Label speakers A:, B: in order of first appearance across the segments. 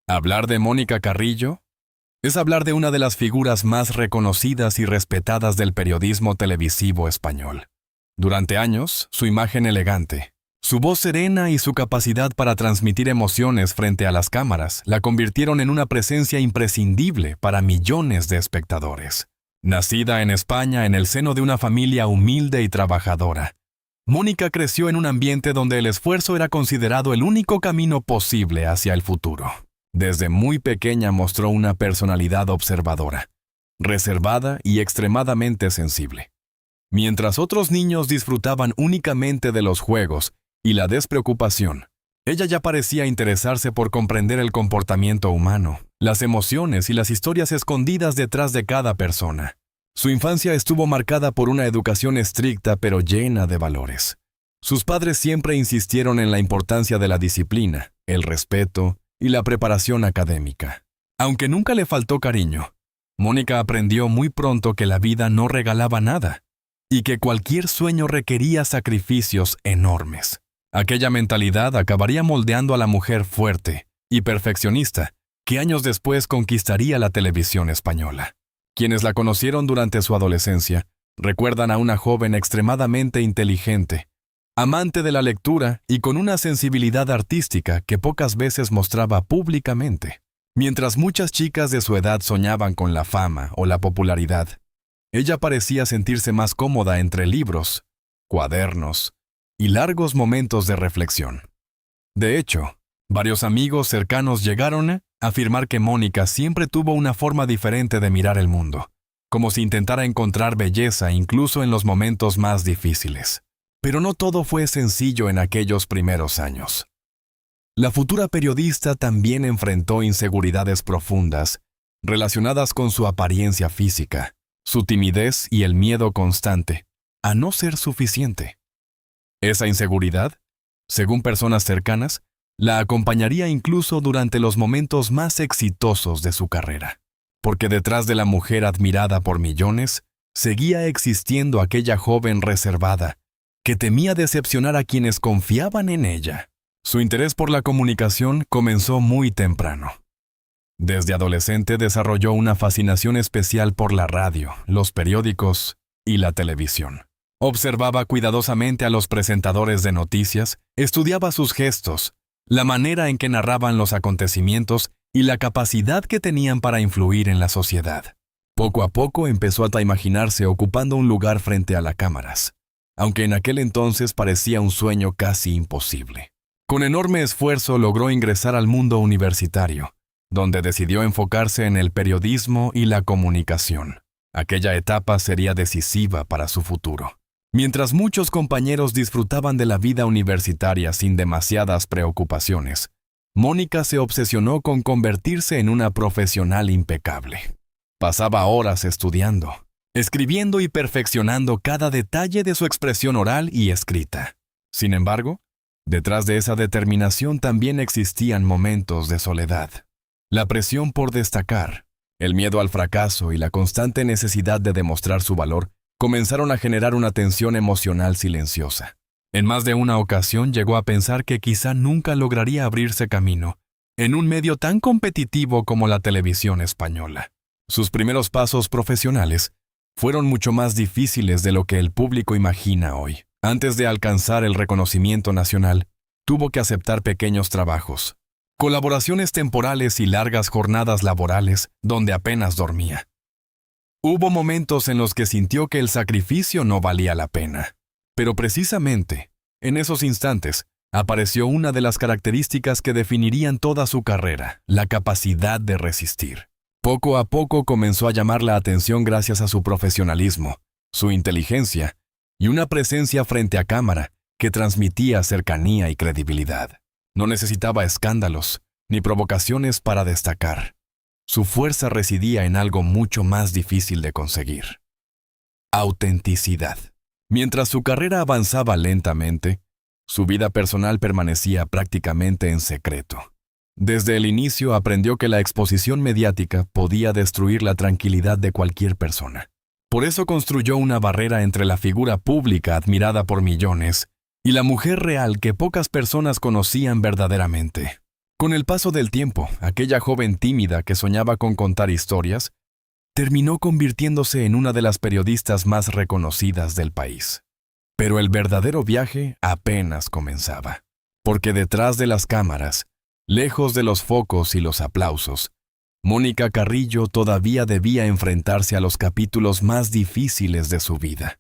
A: Hablar de Mónica Carrillo es hablar de una de las figuras más reconocidas y respetadas del periodismo televisivo español. Durante años, su imagen elegante, su voz serena y su capacidad para transmitir emociones frente a las cámaras la convirtieron en una presencia imprescindible para millones de espectadores. Nacida en España en el seno de una familia humilde y trabajadora, Mónica creció en un ambiente donde el esfuerzo era considerado el único camino posible hacia el futuro. Desde muy pequeña mostró una personalidad observadora, reservada y extremadamente sensible. Mientras otros niños disfrutaban únicamente de los juegos y la despreocupación, ella ya parecía interesarse por comprender el comportamiento humano, las emociones y las historias escondidas detrás de cada persona. Su infancia estuvo marcada por una educación estricta pero llena de valores. Sus padres siempre insistieron en la importancia de la disciplina, el respeto y la preparación académica. Aunque nunca le faltó cariño, Mónica aprendió muy pronto que la vida no regalaba nada y que cualquier sueño requería sacrificios enormes. Aquella mentalidad acabaría moldeando a la mujer fuerte y perfeccionista que años después conquistaría la televisión española. Quienes la conocieron durante su adolescencia recuerdan a una joven extremadamente inteligente, amante de la lectura y con una sensibilidad artística que pocas veces mostraba públicamente. Mientras muchas chicas de su edad soñaban con la fama o la popularidad, ella parecía sentirse más cómoda entre libros, cuadernos y largos momentos de reflexión. De hecho, varios amigos cercanos llegaron a afirmar que Mónica siempre tuvo una forma diferente de mirar el mundo, como si intentara encontrar belleza incluso en los momentos más difíciles. Pero no todo fue sencillo en aquellos primeros años. La futura periodista también enfrentó inseguridades profundas relacionadas con su apariencia física, su timidez y el miedo constante a no ser suficiente. Esa inseguridad, según personas cercanas, la acompañaría incluso durante los momentos más exitosos de su carrera, porque detrás de la mujer admirada por millones, seguía existiendo aquella joven reservada, que temía decepcionar a quienes confiaban en ella. Su interés por la comunicación comenzó muy temprano. Desde adolescente desarrolló una fascinación especial por la radio, los periódicos y la televisión. Observaba cuidadosamente a los presentadores de noticias, estudiaba sus gestos, la manera en que narraban los acontecimientos y la capacidad que tenían para influir en la sociedad. Poco a poco empezó a imaginarse ocupando un lugar frente a las cámaras, aunque en aquel entonces parecía un sueño casi imposible. Con enorme esfuerzo logró ingresar al mundo universitario, donde decidió enfocarse en el periodismo y la comunicación. Aquella etapa sería decisiva para su futuro. Mientras muchos compañeros disfrutaban de la vida universitaria sin demasiadas preocupaciones, Mónica se obsesionó con convertirse en una profesional impecable. Pasaba horas estudiando, escribiendo y perfeccionando cada detalle de su expresión oral y escrita. Sin embargo, detrás de esa determinación también existían momentos de soledad. La presión por destacar, el miedo al fracaso y la constante necesidad de demostrar su valor comenzaron a generar una tensión emocional silenciosa. En más de una ocasión llegó a pensar que quizá nunca lograría abrirse camino en un medio tan competitivo como la televisión española. Sus primeros pasos profesionales fueron mucho más difíciles de lo que el público imagina hoy. Antes de alcanzar el reconocimiento nacional, tuvo que aceptar pequeños trabajos, colaboraciones temporales y largas jornadas laborales donde apenas dormía. Hubo momentos en los que sintió que el sacrificio no valía la pena. Pero precisamente, en esos instantes, apareció una de las características que definirían toda su carrera, la capacidad de resistir. Poco a poco comenzó a llamar la atención gracias a su profesionalismo, su inteligencia y una presencia frente a cámara que transmitía cercanía y credibilidad. No necesitaba escándalos ni provocaciones para destacar. Su fuerza residía en algo mucho más difícil de conseguir: autenticidad. Mientras su carrera avanzaba lentamente, su vida personal permanecía prácticamente en secreto. Desde el inicio aprendió que la exposición mediática podía destruir la tranquilidad de cualquier persona. Por eso construyó una barrera entre la figura pública admirada por millones y la mujer real que pocas personas conocían verdaderamente. Con el paso del tiempo, aquella joven tímida que soñaba con contar historias, terminó convirtiéndose en una de las periodistas más reconocidas del país. Pero el verdadero viaje apenas comenzaba, porque detrás de las cámaras, lejos de los focos y los aplausos, Mónica Carrillo todavía debía enfrentarse a los capítulos más difíciles de su vida.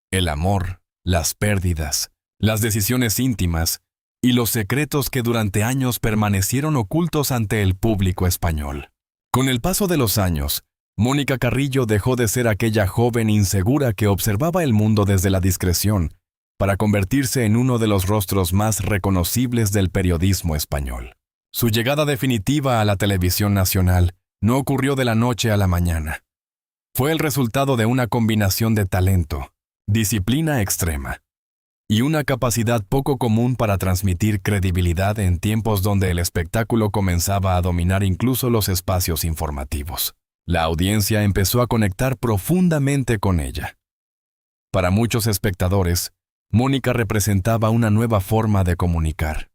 A: El amor, las pérdidas, las decisiones íntimas y los secretos que durante años permanecieron ocultos ante el público español. Con el paso de los años, Mónica Carrillo dejó de ser aquella joven insegura que observaba el mundo desde la discreción para convertirse en uno de los rostros más reconocibles del periodismo español. Su llegada definitiva a la televisión nacional no ocurrió de la noche a la mañana. Fue el resultado de una combinación de talento, disciplina extrema y una capacidad poco común para transmitir credibilidad en tiempos donde el espectáculo comenzaba a dominar incluso los espacios informativos. La audiencia empezó a conectar profundamente con ella. Para muchos espectadores, Mónica representaba una nueva forma de comunicar,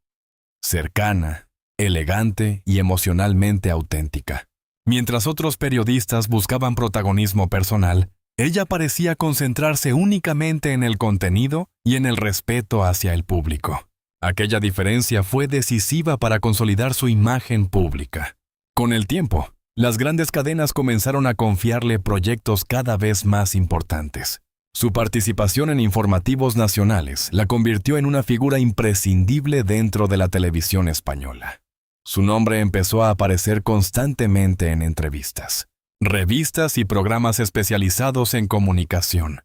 A: cercana, elegante y emocionalmente auténtica. Mientras otros periodistas buscaban protagonismo personal, ella parecía concentrarse únicamente en el contenido y en el respeto hacia el público. Aquella diferencia fue decisiva para consolidar su imagen pública. Con el tiempo, las grandes cadenas comenzaron a confiarle proyectos cada vez más importantes. Su participación en informativos nacionales la convirtió en una figura imprescindible dentro de la televisión española. Su nombre empezó a aparecer constantemente en entrevistas, revistas y programas especializados en comunicación.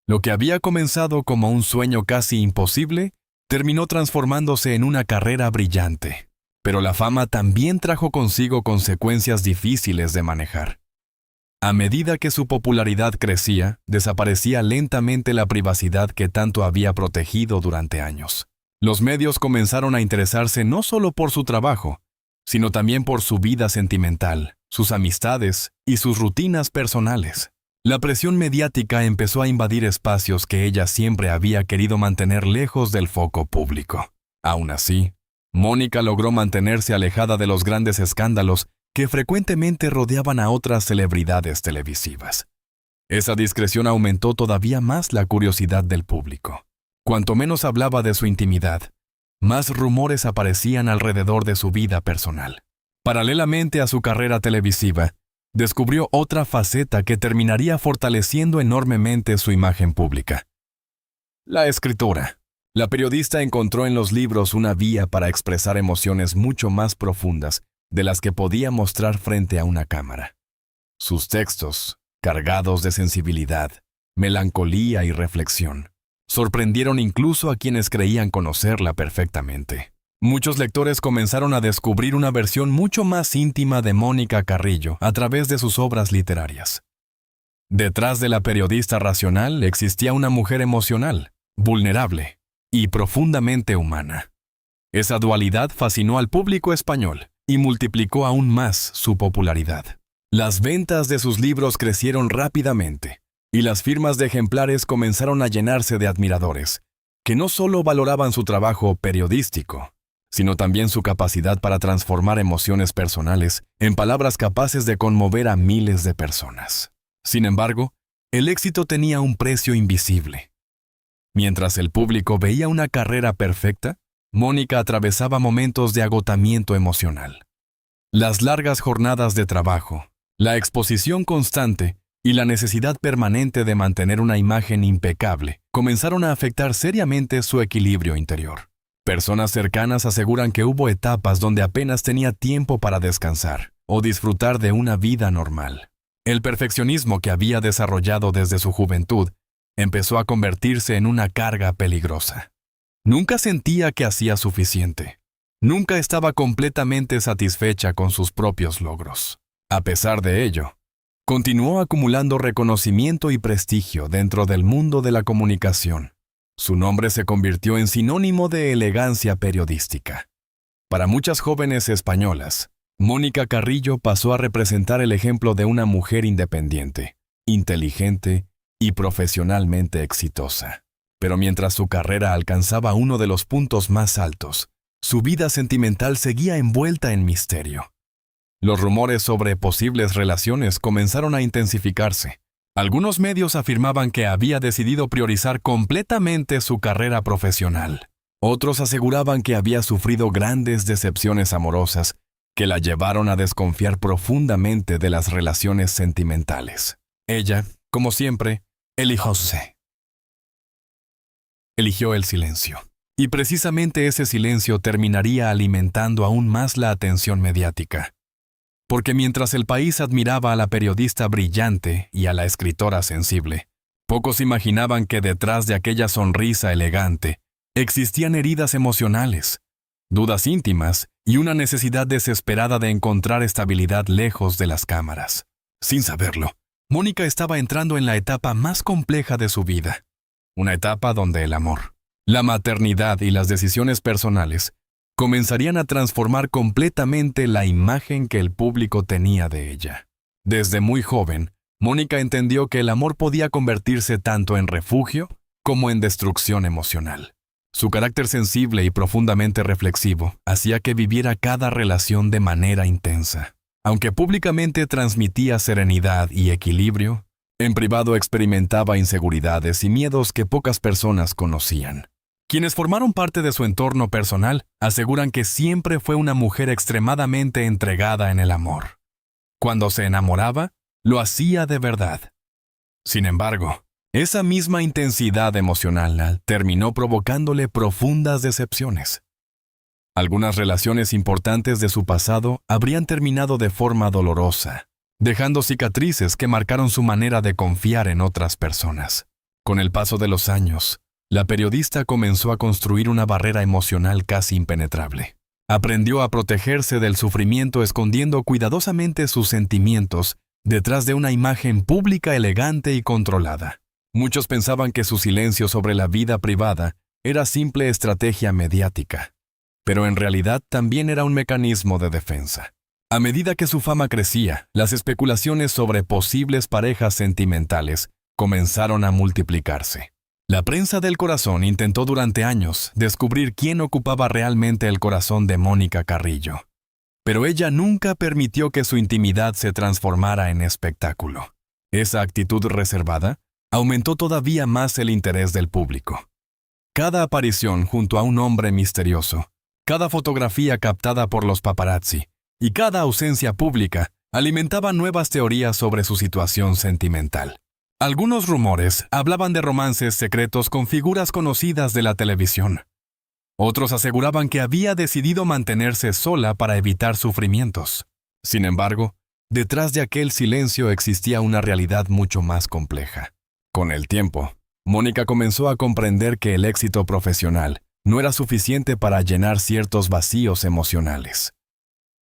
A: Lo que había comenzado como un sueño casi imposible, terminó transformándose en una carrera brillante. Pero la fama también trajo consigo consecuencias difíciles de manejar. A medida que su popularidad crecía, desaparecía lentamente la privacidad que tanto había protegido durante años. Los medios comenzaron a interesarse no solo por su trabajo, sino también por su vida sentimental, sus amistades y sus rutinas personales. La presión mediática empezó a invadir espacios que ella siempre había querido mantener lejos del foco público. Aún así, Mónica logró mantenerse alejada de los grandes escándalos que frecuentemente rodeaban a otras celebridades televisivas. Esa discreción aumentó todavía más la curiosidad del público. Cuanto menos hablaba de su intimidad, más rumores aparecían alrededor de su vida personal. Paralelamente a su carrera televisiva, descubrió otra faceta que terminaría fortaleciendo enormemente su imagen pública: la escritura. La periodista encontró en los libros una vía para expresar emociones mucho más profundas de las que podía mostrar frente a una cámara. Sus textos, cargados de sensibilidad, melancolía y reflexión, sorprendieron incluso a quienes creían conocerla perfectamente. Muchos lectores comenzaron a descubrir una versión mucho más íntima de Mónica Carrillo a través de sus obras literarias. Detrás de la periodista racional existía una mujer emocional, vulnerable y profundamente humana. Esa dualidad fascinó al público español y multiplicó aún más su popularidad. Las ventas de sus libros crecieron rápidamente, y las firmas de ejemplares comenzaron a llenarse de admiradores, que no solo valoraban su trabajo periodístico, sino también su capacidad para transformar emociones personales en palabras capaces de conmover a miles de personas. Sin embargo, el éxito tenía un precio invisible. Mientras el público veía una carrera perfecta, Mónica atravesaba momentos de agotamiento emocional. Las largas jornadas de trabajo, la exposición constante y la necesidad permanente de mantener una imagen impecable comenzaron a afectar seriamente su equilibrio interior. Personas cercanas aseguran que hubo etapas donde apenas tenía tiempo para descansar o disfrutar de una vida normal. El perfeccionismo que había desarrollado desde su juventud empezó a convertirse en una carga peligrosa. Nunca sentía que hacía suficiente. Nunca estaba completamente satisfecha con sus propios logros. A pesar de ello, continuó acumulando reconocimiento y prestigio dentro del mundo de la comunicación. Su nombre se convirtió en sinónimo de elegancia periodística. Para muchas jóvenes españolas, Mónica Carrillo pasó a representar el ejemplo de una mujer independiente, inteligente y profesionalmente exitosa. Pero mientras su carrera alcanzaba uno de los puntos más altos, su vida sentimental seguía envuelta en misterio. Los rumores sobre posibles relaciones comenzaron a intensificarse. Algunos medios afirmaban que había decidido priorizar completamente su carrera profesional. Otros aseguraban que había sufrido grandes decepciones amorosas que la llevaron a desconfiar profundamente de las relaciones sentimentales. Ella, como siempre, eligió el silencio. Y precisamente ese silencio terminaría alimentando aún más la atención mediática. Porque mientras el país admiraba a la periodista brillante y a la escritora sensible, pocos imaginaban que detrás de aquella sonrisa elegante existían heridas emocionales, dudas íntimas y una necesidad desesperada de encontrar estabilidad lejos de las cámaras. Sin saberlo, Mónica estaba entrando en la etapa más compleja de su vida, una etapa donde el amor, la maternidad y las decisiones personales comenzarían a transformar completamente la imagen que el público tenía de ella. Desde muy joven, Mónica entendió que el amor podía convertirse tanto en refugio como en destrucción emocional. Su carácter sensible y profundamente reflexivo hacía que viviera cada relación de manera intensa. Aunque públicamente transmitía serenidad y equilibrio, en privado experimentaba inseguridades y miedos que pocas personas conocían. Quienes formaron parte de su entorno personal aseguran que siempre fue una mujer extremadamente entregada en el amor. Cuando se enamoraba, lo hacía de verdad. Sin embargo, esa misma intensidad emocional terminó provocándole profundas decepciones. Algunas relaciones importantes de su pasado habrían terminado de forma dolorosa, dejando cicatrices que marcaron su manera de confiar en otras personas. Con el paso de los años, la periodista comenzó a construir una barrera emocional casi impenetrable. Aprendió a protegerse del sufrimiento escondiendo cuidadosamente sus sentimientos detrás de una imagen pública elegante y controlada. Muchos pensaban que su silencio sobre la vida privada era simple estrategia mediática, pero en realidad también era un mecanismo de defensa. A medida que su fama crecía, las especulaciones sobre posibles parejas sentimentales comenzaron a multiplicarse. La prensa del corazón intentó durante años descubrir quién ocupaba realmente el corazón de Mónica Carrillo, pero ella nunca permitió que su intimidad se transformara en espectáculo. Esa actitud reservada aumentó todavía más el interés del público. Cada aparición junto a un hombre misterioso, cada fotografía captada por los paparazzi y cada ausencia pública alimentaban nuevas teorías sobre su situación sentimental. Algunos rumores hablaban de romances secretos con figuras conocidas de la televisión. Otros aseguraban que había decidido mantenerse sola para evitar sufrimientos. Sin embargo, detrás de aquel silencio existía una realidad mucho más compleja. Con el tiempo, Mónica comenzó a comprender que el éxito profesional no era suficiente para llenar ciertos vacíos emocionales.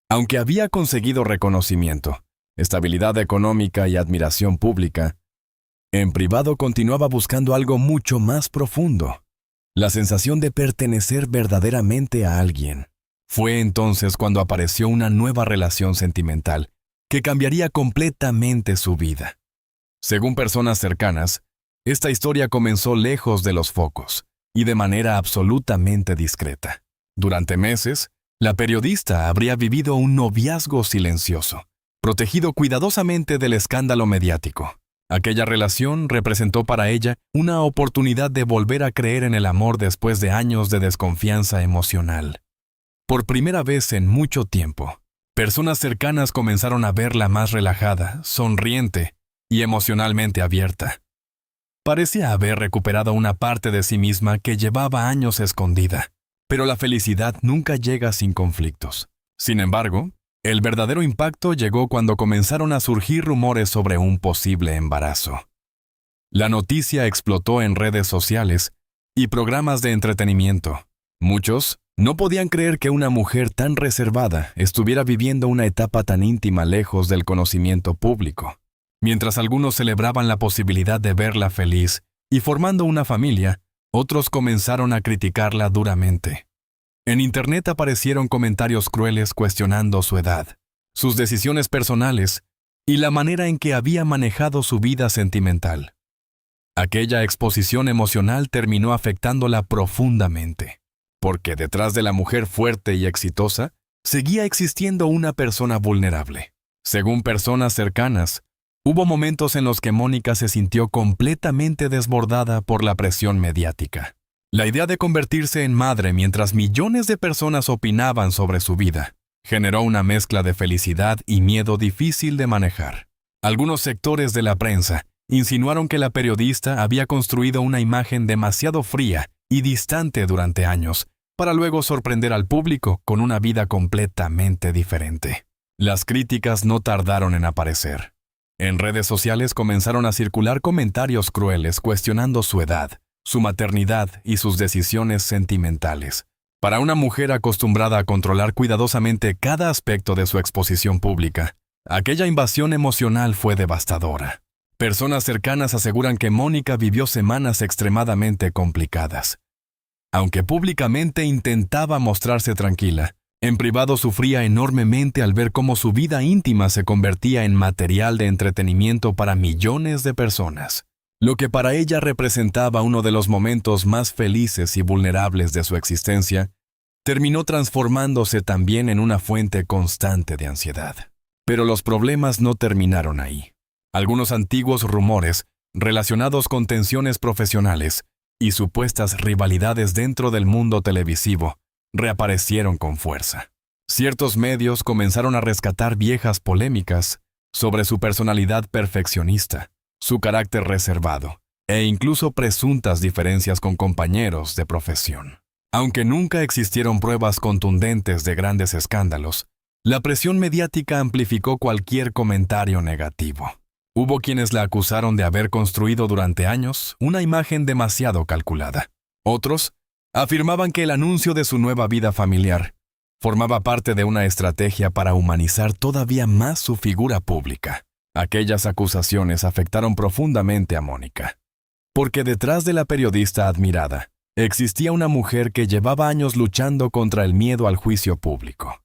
A: Aunque había conseguido reconocimiento, estabilidad económica y admiración pública, en privado continuaba buscando algo mucho más profundo, la sensación de pertenecer verdaderamente a alguien. Fue entonces cuando apareció una nueva relación sentimental que cambiaría completamente su vida. Según personas cercanas, esta historia comenzó lejos de los focos y de manera absolutamente discreta. Durante meses, la periodista habría vivido un noviazgo silencioso, protegido cuidadosamente del escándalo mediático. Aquella relación representó para ella una oportunidad de volver a creer en el amor después de años de desconfianza emocional. Por primera vez en mucho tiempo, personas cercanas comenzaron a verla más relajada, sonriente y emocionalmente abierta. Parecía haber recuperado una parte de sí misma que llevaba años escondida, pero la felicidad nunca llega sin conflictos. Sin embargo, el verdadero impacto llegó cuando comenzaron a surgir rumores sobre un posible embarazo. La noticia explotó en redes sociales y programas de entretenimiento. Muchos no podían creer que una mujer tan reservada estuviera viviendo una etapa tan íntima lejos del conocimiento público. Mientras algunos celebraban la posibilidad de verla feliz y formando una familia, otros comenzaron a criticarla duramente. En Internet aparecieron comentarios crueles cuestionando su edad, sus decisiones personales y la manera en que había manejado su vida sentimental. Aquella exposición emocional terminó afectándola profundamente. porque detrás de la mujer fuerte y exitosa, seguía existiendo una persona vulnerable. Según personas cercanas, hubo momentos en los que Mónica se sintió completamente desbordada por la presión mediática. La idea de convertirse en madre mientras millones de personas opinaban sobre su vida generó una mezcla de felicidad y miedo difícil de manejar. Algunos sectores de la prensa insinuaron que la periodista había construido una imagen demasiado fría y distante durante años, para luego sorprender al público con una vida completamente diferente. Las críticas no tardaron en aparecer. En redes sociales comenzaron a circular comentarios crueles cuestionando su edad, su maternidad y sus decisiones sentimentales. Para una mujer acostumbrada a controlar cuidadosamente cada aspecto de su exposición pública, aquella invasión emocional fue devastadora. Personas cercanas aseguran que Mónica vivió semanas extremadamente complicadas. Aunque públicamente intentaba mostrarse tranquila, en privado sufría enormemente al ver cómo su vida íntima se convertía en material de entretenimiento para millones de personas. Lo que para ella representaba uno de los momentos más felices y vulnerables de su existencia, terminó transformándose también en una fuente constante de ansiedad. Pero los problemas no terminaron ahí. Algunos antiguos rumores, relacionados con tensiones profesionales y supuestas rivalidades dentro del mundo televisivo, reaparecieron con fuerza. Ciertos medios comenzaron a rescatar viejas polémicas sobre su personalidad perfeccionista, su carácter reservado e incluso presuntas diferencias con compañeros de profesión. Aunque nunca existieron pruebas contundentes de grandes escándalos, la presión mediática amplificó cualquier comentario negativo. Hubo quienes la acusaron de haber construido durante años una imagen demasiado calculada. Otros afirmaban que el anuncio de su nueva vida familiar formaba parte de una estrategia para humanizar todavía más su figura pública. Aquellas acusaciones afectaron profundamente a Mónica, porque detrás de la periodista admirada existía una mujer que llevaba años luchando contra el miedo al juicio público.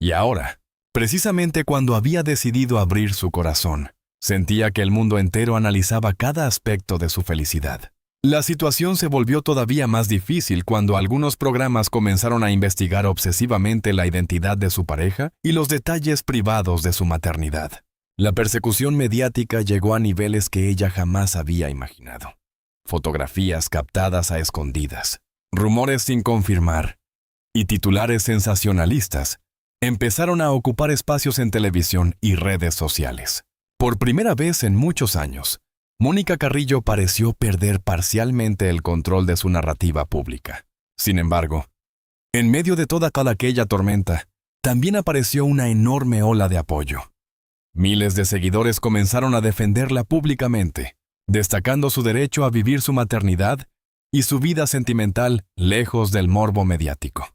A: Y ahora, precisamente cuando había decidido abrir su corazón, sentía que el mundo entero analizaba cada aspecto de su felicidad. La situación se volvió todavía más difícil cuando algunos programas comenzaron a investigar obsesivamente la identidad de su pareja y los detalles privados de su maternidad. La persecución mediática llegó a niveles que ella jamás había imaginado. Fotografías captadas a escondidas, rumores sin confirmar y titulares sensacionalistas empezaron a ocupar espacios en televisión y redes sociales. Por primera vez en muchos años, Mónica Carrillo pareció perder parcialmente el control de su narrativa pública. Sin embargo, en medio de toda aquella tormenta, también apareció una enorme ola de apoyo. Miles de seguidores comenzaron a defenderla públicamente, destacando su derecho a vivir su maternidad y su vida sentimental lejos del morbo mediático.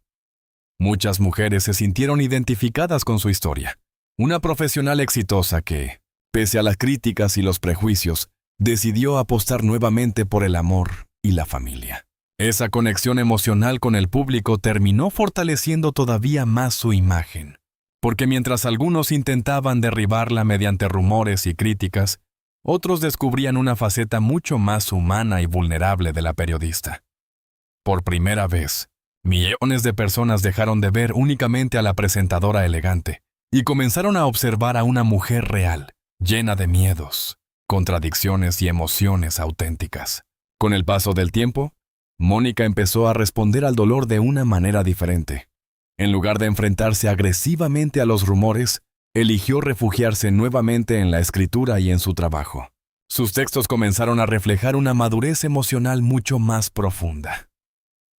A: Muchas mujeres se sintieron identificadas con su historia. Una profesional exitosa que, pese a las críticas y los prejuicios, decidió apostar nuevamente por el amor y la familia. Esa conexión emocional con el público terminó fortaleciendo todavía más su imagen, porque mientras algunos intentaban derribarla mediante rumores y críticas, otros descubrían una faceta mucho más humana y vulnerable de la periodista. Por primera vez, millones de personas dejaron de ver únicamente a la presentadora elegante y comenzaron a observar a una mujer real, llena de miedos, contradicciones y emociones auténticas. Con el paso del tiempo, Mónica empezó a responder al dolor de una manera diferente. En lugar de enfrentarse agresivamente a los rumores, eligió refugiarse nuevamente en la escritura y en su trabajo. Sus textos comenzaron a reflejar una madurez emocional mucho más profunda.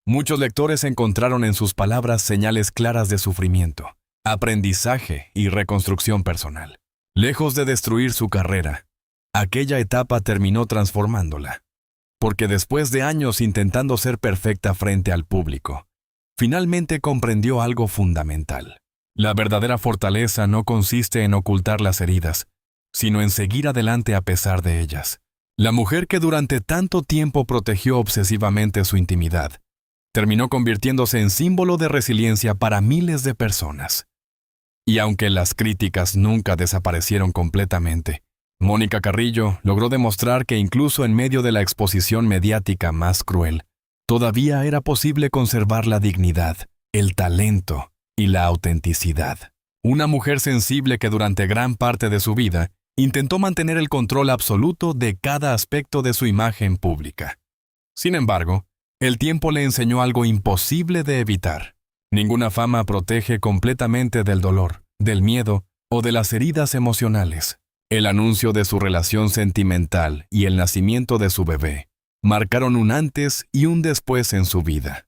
A: Muchos lectores encontraron en sus palabras señales claras de sufrimiento, aprendizaje y reconstrucción personal. Lejos de destruir su carrera, aquella etapa terminó transformándola, porque después de años intentando ser perfecta frente al público, finalmente comprendió algo fundamental. La verdadera fortaleza no consiste en ocultar las heridas, sino en seguir adelante a pesar de ellas. La mujer que durante tanto tiempo protegió obsesivamente su intimidad, terminó convirtiéndose en símbolo de resiliencia para miles de personas. Y aunque las críticas nunca desaparecieron completamente, Mónica Carrillo logró demostrar que incluso en medio de la exposición mediática más cruel, todavía era posible conservar la dignidad, el talento y la autenticidad. Una mujer sensible que durante gran parte de su vida intentó mantener el control absoluto de cada aspecto de su imagen pública. Sin embargo, el tiempo le enseñó algo imposible de evitar. Ninguna fama protege completamente del dolor, del miedo o de las heridas emocionales. El anuncio de su relación sentimental y el nacimiento de su bebé marcaron un antes y un después en su vida.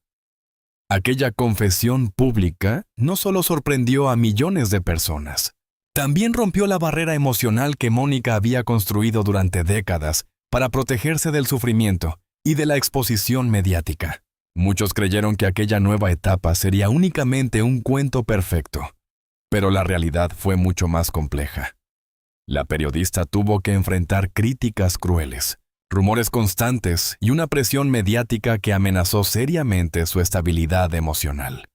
A: Aquella confesión pública no solo sorprendió a millones de personas, también rompió la barrera emocional que Mónica había construido durante décadas para protegerse del sufrimiento y de la exposición mediática. Muchos creyeron que aquella nueva etapa sería únicamente un cuento perfecto, pero la realidad fue mucho más compleja. La periodista tuvo que enfrentar críticas crueles, rumores constantes y una presión mediática que amenazó seriamente su estabilidad emocional.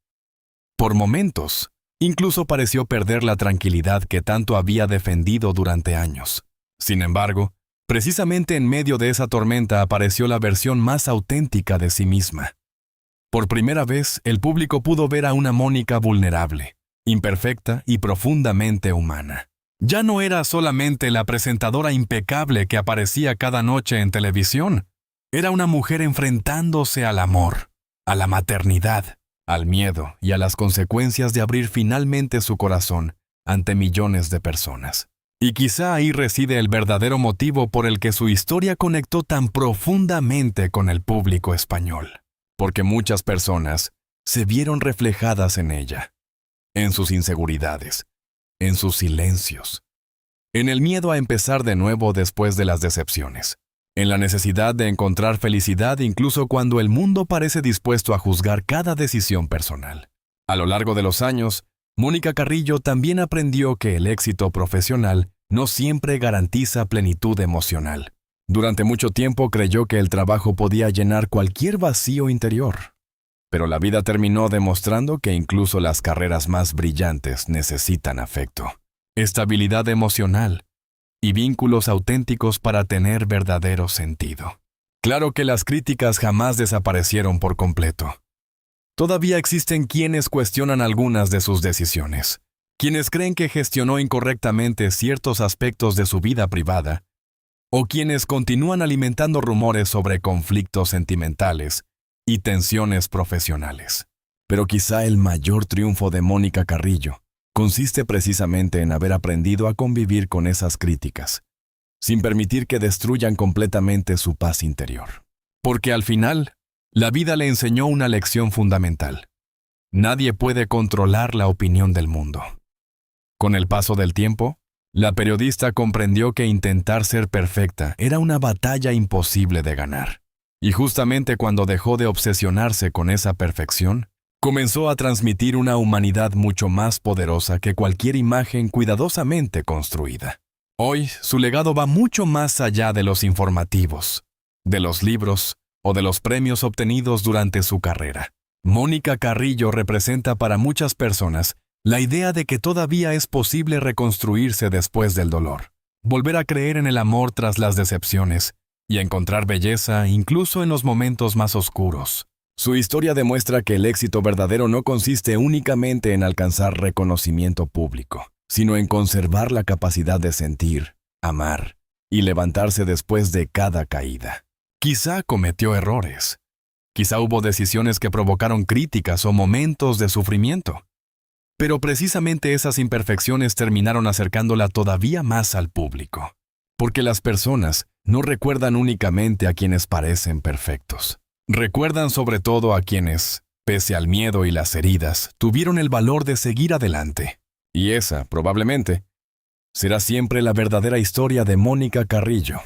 A: Por momentos, incluso pareció perder la tranquilidad que tanto había defendido durante años. Sin embargo, precisamente en medio de esa tormenta apareció la versión más auténtica de sí misma. Por primera vez, el público pudo ver a una Mónica vulnerable, imperfecta y profundamente humana. Ya no era solamente la presentadora impecable que aparecía cada noche en televisión. Era una mujer enfrentándose al amor, a la maternidad, al miedo y a las consecuencias de abrir finalmente su corazón ante millones de personas. Y quizá ahí reside el verdadero motivo por el que su historia conectó tan profundamente con el público español. Porque muchas personas se vieron reflejadas en ella, en sus inseguridades, en sus silencios, en el miedo a empezar de nuevo después de las decepciones, en la necesidad de encontrar felicidad incluso cuando el mundo parece dispuesto a juzgar cada decisión personal. A lo largo de los años, Mónica Carrillo también aprendió que el éxito profesional no siempre garantiza plenitud emocional. Durante mucho tiempo creyó que el trabajo podía llenar cualquier vacío interior. Pero la vida terminó demostrando que incluso las carreras más brillantes necesitan afecto, estabilidad emocional y vínculos auténticos para tener verdadero sentido. Claro que las críticas jamás desaparecieron por completo. Todavía existen quienes cuestionan algunas de sus decisiones, quienes creen que gestionó incorrectamente ciertos aspectos de su vida privada, o quienes continúan alimentando rumores sobre conflictos sentimentales y tensiones profesionales. Pero quizá el mayor triunfo de Mónica Carrillo consiste precisamente en haber aprendido a convivir con esas críticas, sin permitir que destruyan completamente su paz interior. Porque al final, la vida le enseñó una lección fundamental. Nadie puede controlar la opinión del mundo. Con el paso del tiempo, la periodista comprendió que intentar ser perfecta era una batalla imposible de ganar. Y justamente cuando dejó de obsesionarse con esa perfección, comenzó a transmitir una humanidad mucho más poderosa que cualquier imagen cuidadosamente construida. Hoy, su legado va mucho más allá de los informativos, de los libros o de los premios obtenidos durante su carrera. Mónica Carrillo representa para muchas personas la idea de que todavía es posible reconstruirse después del dolor, volver a creer en el amor tras las decepciones, y encontrar belleza incluso en los momentos más oscuros. Su historia demuestra que el éxito verdadero no consiste únicamente en alcanzar reconocimiento público, sino en conservar la capacidad de sentir, amar y levantarse después de cada caída. Quizá cometió errores. Quizá hubo decisiones que provocaron críticas o momentos de sufrimiento. Pero precisamente esas imperfecciones terminaron acercándola todavía más al público. Porque las personas no recuerdan únicamente a quienes parecen perfectos. Recuerdan sobre todo a quienes, pese al miedo y las heridas, tuvieron el valor de seguir adelante. Y esa, probablemente, será siempre la verdadera historia de Mónica Carrillo.